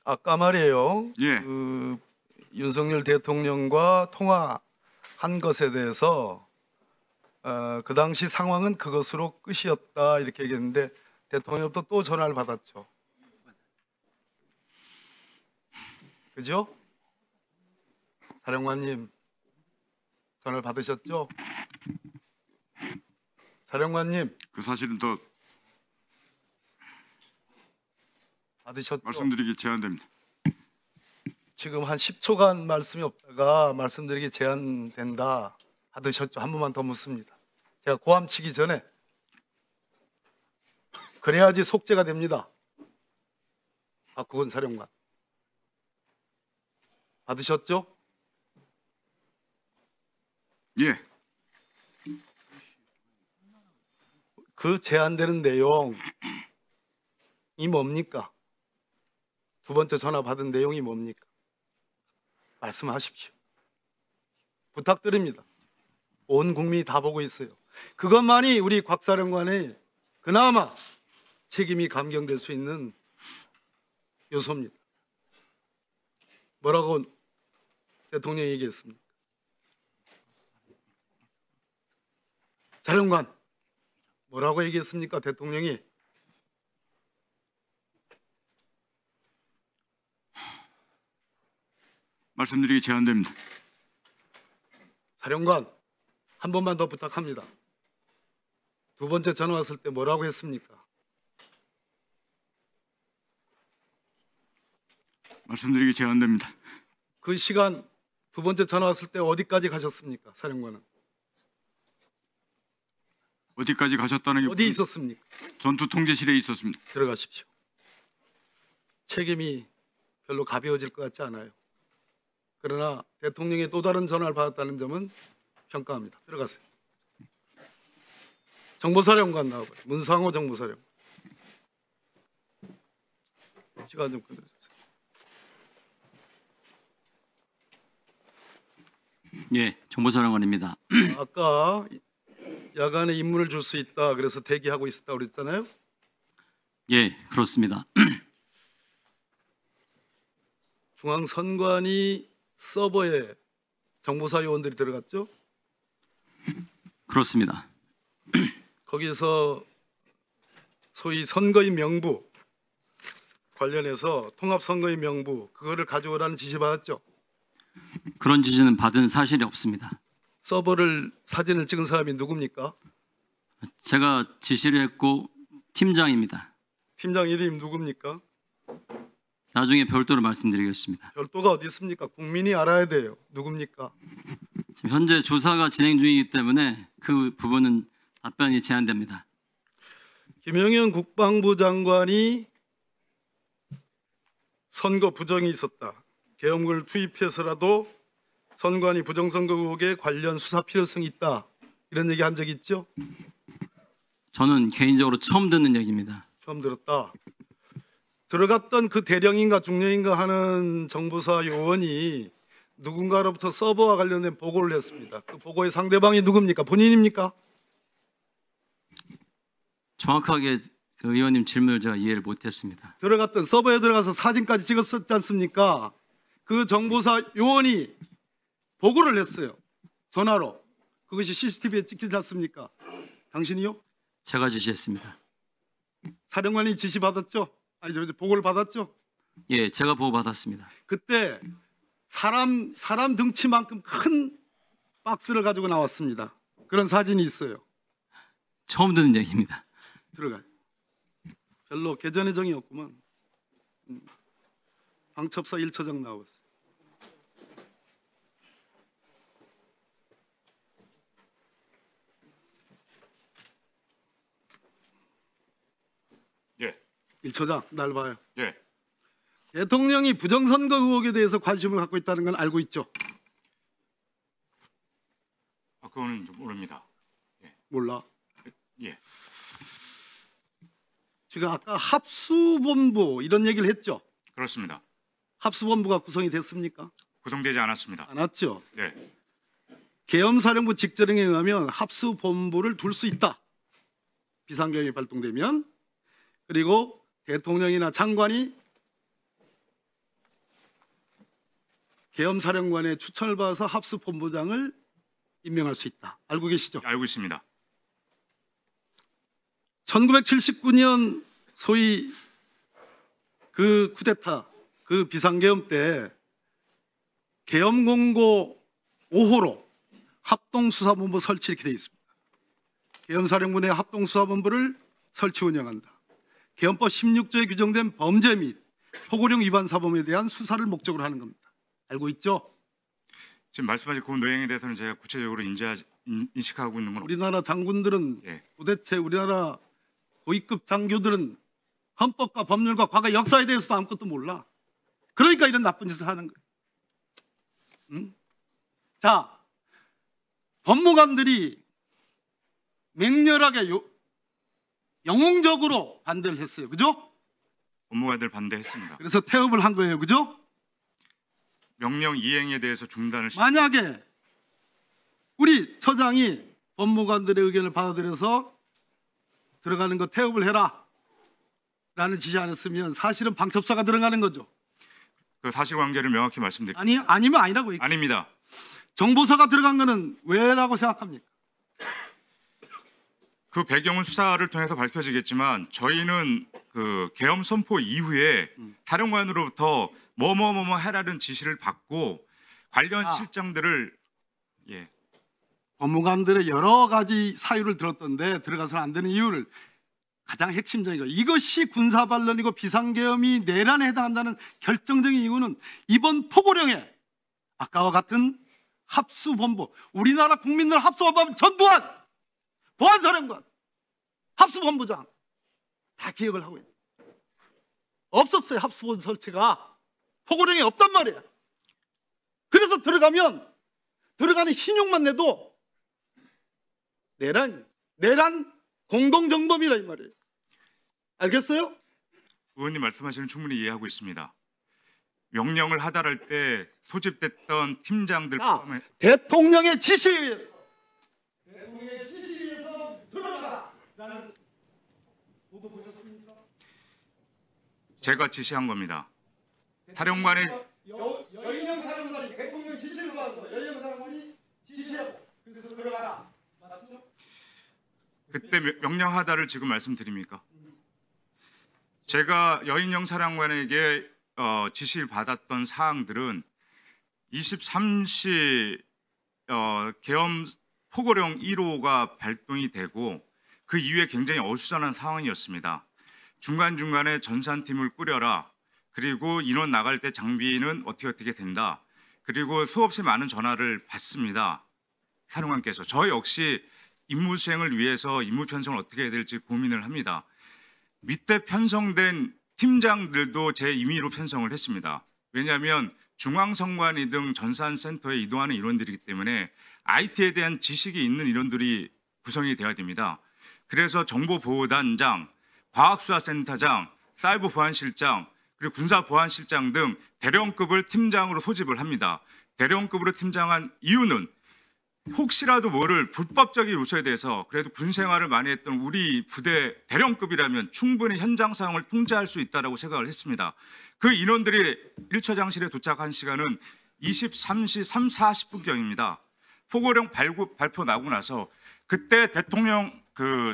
아까 말이에요. 예. 윤석열 대통령과 통화한 것에 대해서 그 당시 상황은 그것으로 끝이었다 이렇게 얘기했는데 대통령도 또 전화를 받았죠. 그죠? 사령관님 전화를 받으셨죠? 사령관님 그 사실은 더 받으셨죠? 말씀드리기 제한됩니다. 지금 한 10초간 말씀이 없다가 말씀드리기 제한된다. 받으셨죠? 한 번만 더 묻습니다. 제가 고함 치기 전에 그래야지 속죄가 됩니다. 박국원 사령관 받으셨죠? 예. 그 제한되는 내용이 뭡니까? 두 번째 전화 받은 내용이 뭡니까? 말씀하십시오. 부탁드립니다. 온 국민이 다 보고 있어요. 그것만이 우리 곽 사령관의 그나마 책임이 감경될 수 있는 요소입니다. 뭐라고 대통령이 얘기했습니까? 사령관 뭐라고 얘기했습니까? 대통령이 말씀드리기 제한됩니다. 사령관 한 번만 더 부탁합니다. 두 번째 전화 왔을 때 뭐라고 했습니까? 말씀드리기 제한됩니다. 그 시간 두 번째 전화 왔을 때 어디까지 가셨습니까? 사령관은 어디까지 가셨다는 게 어디 있었습니까? 전투 통제실에 있었습니다. 들어가십시오. 책임이 별로 가벼워질 것 같지 않아요. 그러나 대통령의 또 다른 전화를 받았다는 점은 평가합니다. 들어가세요. 정보사령관 나와봐요. 문상호 정보사령관. 시간 좀 끊어주세요. 예, 정보사령관입니다. 아까 야간에 임무를 줄 수 있다 그래서 대기하고 있었다고 그랬잖아요. 예, 그렇습니다. 중앙선관위 서버에 정보사 요원들이 들어갔죠. 그렇습니다. 거기서 소위 선거인 명부 관련해서 통합선거인 명부 그거를 가져오라는 지시 받았죠. 그런 지시는 받은 사실이 없습니다. 서버를 사진을 찍은 사람이 누굽니까? 제가 지시를 했고 팀장입니다. 팀장 이름 누굽니까? 나중에 별도로 말씀드리겠습니다. 별도가 어디 있습니까? 국민이 알아야 돼요. 누굽니까? 지금 현재 조사가 진행 중이기 때문에 그 부분은 답변이 제한됩니다. 김영현 국방부 장관이 선거 부정이 있었다. 계엄군을 투입해서라도 선관위 부정선거 의혹에 관련 수사 필요성이 있다. 이런 얘기 한 적 있죠? 저는 개인적으로 처음 듣는 얘기입니다. 처음 들었다. 들어갔던 그 대령인가 중령인가 하는 정보사 요원이 누군가로부터 서버와 관련된 보고를 했습니다. 그 보고의 상대방이 누굽니까? 본인입니까? 정확하게 그 의원님 질문을 제가 이해를 못했습니다. 들어갔던 서버에 들어가서 사진까지 찍었었지 않습니까? 그 정보사 요원이 보고를 했어요. 전화로. 그것이 CCTV에 찍히지 않습니까? 당신이요? 제가 지시했습니다. 사령관이 지시 받았죠? 아니 저 보고를 받았죠? 예, 제가 보고받았습니다. 그때 사람 등치만큼 큰 박스를 가지고 나왔습니다. 그런 사진이 있어요. 처음 듣는 얘기입니다. 들어가요. 별로 개전의 정이 없구만. 방첩사 1처장 나왔어요. 예. 1처장 날 봐요. 예. 대통령이 부정선거 의혹에 대해서 관심을 갖고 있다는 건 알고 있죠? 그거는 좀 모릅니다. 몰라. 예. 지금 아까 합수본부 이런 얘기를 했죠? 그렇습니다. 합수본부가 구성이 됐습니까? 구성되지 않았습니다. 않았죠? 네. 계엄사령부 직전령에 의하면 합수본부를 둘 수 있다. 비상경이 발동되면. 그리고 대통령이나 장관이 계엄사령관의 추천을 받아서 합수본부장을 임명할 수 있다. 알고 계시죠? 알고 있습니다. 1979년 소위 그 쿠데타, 그 비상계엄 때 계엄공고 5호로 합동수사본부 설치 이렇게 되어 있습니다. 계엄사령부의 합동수사본부를 설치 운영한다. 계엄법 16조에 규정된 범죄 및 포고령 위반 사범에 대한 수사를 목적으로 하는 겁니다. 알고 있죠? 지금 말씀하신 그 내용에 대해서는 제가 구체적으로 인식하고 있는 건 우리나라 장군들은 예. 도대체 우리나라 고위급 장교들은 헌법과 법률과 과거 역사에 대해서도 아무것도 몰라. 그러니까 이런 나쁜 짓을 하는 거예요. 응? 자, 법무관들이 맹렬하게 영웅적으로 반대를 했어요. 그죠? 업무관들 반대했습니다. 그래서 태업을 한 거예요. 그죠? 명령 이행에 대해서 중단을 만약에 우리 처장이 법무관들의 의견을 받아들여서 들어가는 거 태업을 해라 라는 지시 안 했으면 사실은 방첩사가 들어가는 거죠. 그 사실관계를 명확히 말씀드립니다. 아니면 아니라고 얘기해요. 아닙니다. 정보사가 들어간 거는 왜라고 생각합니까? 그 배경은 수사를 통해서 밝혀지겠지만 저희는 그 계엄 선포 이후에 사령관으로부터 뭐뭐뭐뭐 해라는 지시를 받고 관련 실장들을 예. 법무관들의 여러 가지 사유를 들었던데 들어가서는 안 되는 이유를 가장 핵심적인 거, 이것이 군사반론이고 비상계엄이 내란에 해당한다는 결정적인 이유는 이번 포고령에 아까와 같은 합수본부, 우리나라 국민들 합수본부 전두환, 보안사령관, 합수본부장 다 기억을 하고 있는. 없었어요. 합수본부 설치가 포고령에 없단 말이야. 그래서 들어가면 들어가는 신용만 내도 내란 공동정범이라 이 말이에요. 알겠어요? 의원님 말씀하시는 충분히 이해하고 있습니다. 명령을 하달할 때 소집됐던 팀장들 포함해 대통령의 지시에 의해서 들어가라라는 보도 보셨습니까? 제가 지시한 겁니다. 사령관의 여인영 사령관이 대통령 지시를 받아서 여인영 사령관이 지시하고 그래서 들어가라. 맞죠? 그때 명령 하달을 지금 말씀드립니까? 제가 여인영 사령관에게 지시를 받았던 사항들은 23시 계엄 포고령 1호가 발동이 되고 그 이후에 굉장히 어수선한 상황이었습니다. 중간중간에 전산팀을 꾸려라. 그리고 인원 나갈 때 장비는 어떻게 된다. 그리고 수없이 많은 전화를 받습니다. 사령관께서. 저 역시 임무 수행을 위해서 임무 편성을 어떻게 해야 될지 고민을 합니다. 밑에 편성된 팀장들도 제 임의로 편성을 했습니다. 왜냐하면 중앙선관위 등 전산센터에 이동하는 인원들이기 때문에 IT에 대한 지식이 있는 인원들이 구성이 되어야 됩니다. 그래서 정보보호단장, 과학수사센터장, 사이버보안실장, 그리고 군사보안실장 등 대령급을 팀장으로 소집을 합니다. 대령급으로 팀장한 이유는 혹시라도 모를 불법적인 요소에 대해서 그래도 군 생활을 많이 했던 우리 부대 대령급이라면 충분히 현장 상황을 통제할 수 있다고 생각을 했습니다. 그 인원들이 1처장실에 도착한 시간은 23시 3, 40분경입니다. 포고령 발표 나고 나서 그때 대통령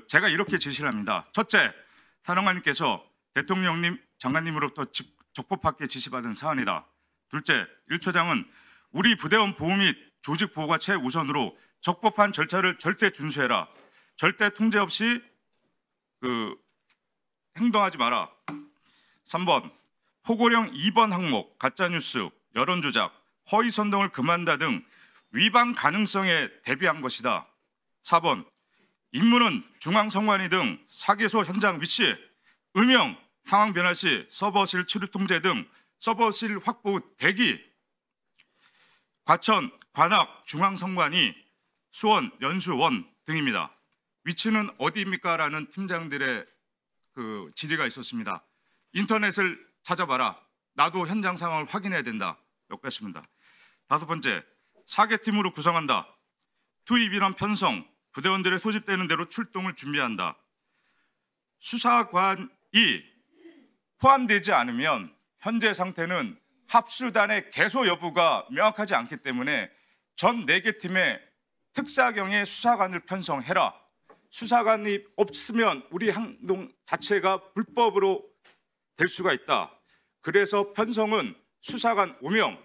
제가 이렇게 지시를 합니다. 첫째, 사령관님께서 대통령님, 장관님으로부터 적법하게 지시받은 사안이다. 둘째, 1처장은 우리 부대원 보호 및 조직 보호가 최우선으로 적법한 절차를 절대 준수해라. 절대 통제 없이 행동하지 마라. 3번, 포고령 2번 항목 가짜뉴스, 여론조작, 허위 선동을 금한다 등 위반 가능성에 대비한 것이다. 4번, 임무는 중앙선관위 등 사개소 현장 위치, 음영, 상황 변화 시 서버실 출입 통제 등 서버실 확보 대기, 과천, 관악, 중앙선관위, 수원, 연수원 등입니다. 위치는 어디입니까? 라는 팀장들의 지리가 있었습니다. 인터넷을 찾아봐라. 나도 현장 상황을 확인해야 된다. 여기까지입니다. 다섯 번째, 4개 팀으로 구성한다. 투입 인원 편성, 부대원들의 소집되는 대로 출동을 준비한다. 수사관이 포함되지 않으면 현재 상태는 합수단의 개소 여부가 명확하지 않기 때문에 전 4개 팀의 특사경의 수사관을 편성해라. 수사관이 없으면 우리 행동 자체가 불법으로 될 수가 있다. 그래서 편성은 수사관 5명,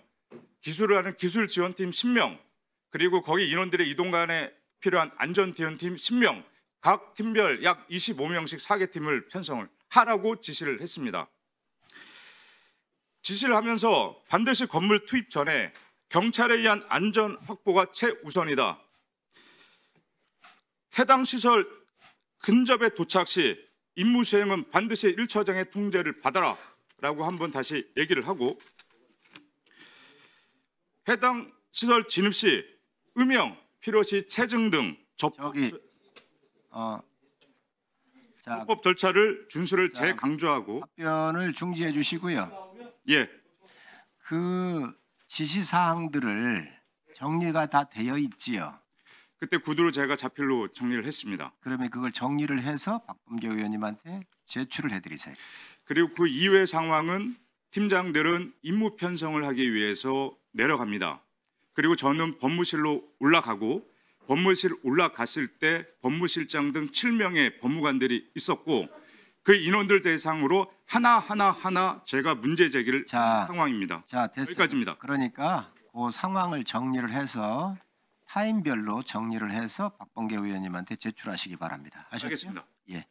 기술을 하는 기술지원팀 10명, 그리고 거기 인원들의 이동간에 필요한 안전대원팀 10명, 각 팀별 약 25명씩 4개 팀을 편성을 하라고 지시를 했습니다. 지시를 하면서 반드시 건물 투입 전에 경찰에 의한 안전 확보가 최우선이다. 해당 시설 근접에 도착 시 임무 수행은 반드시 1처장의 통제를 받아라 라고 한번 다시 얘기를 하고, 해당 시설 진입 시 음영, 필요시 체증 등 자, 법 절차를 준수를 재강조하고, 답변을 중지해 주시고요. 예, 그 지시 사항들을 정리가 다 되어 있지요. 그때 구두로 제가 자필로 정리를 했습니다. 그러면 그걸 정리를 해서 박범계 의원님한테 제출을 해드리세요. 그리고 그 이외의 상황은 팀장들은 임무 편성을 하기 위해서 내려갑니다. 그리고 저는 법무실로 올라가고, 법무실 올라갔을 때 법무실장 등 7명의 법무관들이 있었고, 그 인원들 대상으로 하나 제가 문제 제기를 한 상황입니다. 자, 됐어요. 여기까지입니다. 그러니까 그 상황을 정리를 해서 타임별로 정리를 해서 박범계 의원님한테 제출하시기 바랍니다. 아셨죠? 알겠습니다. 예.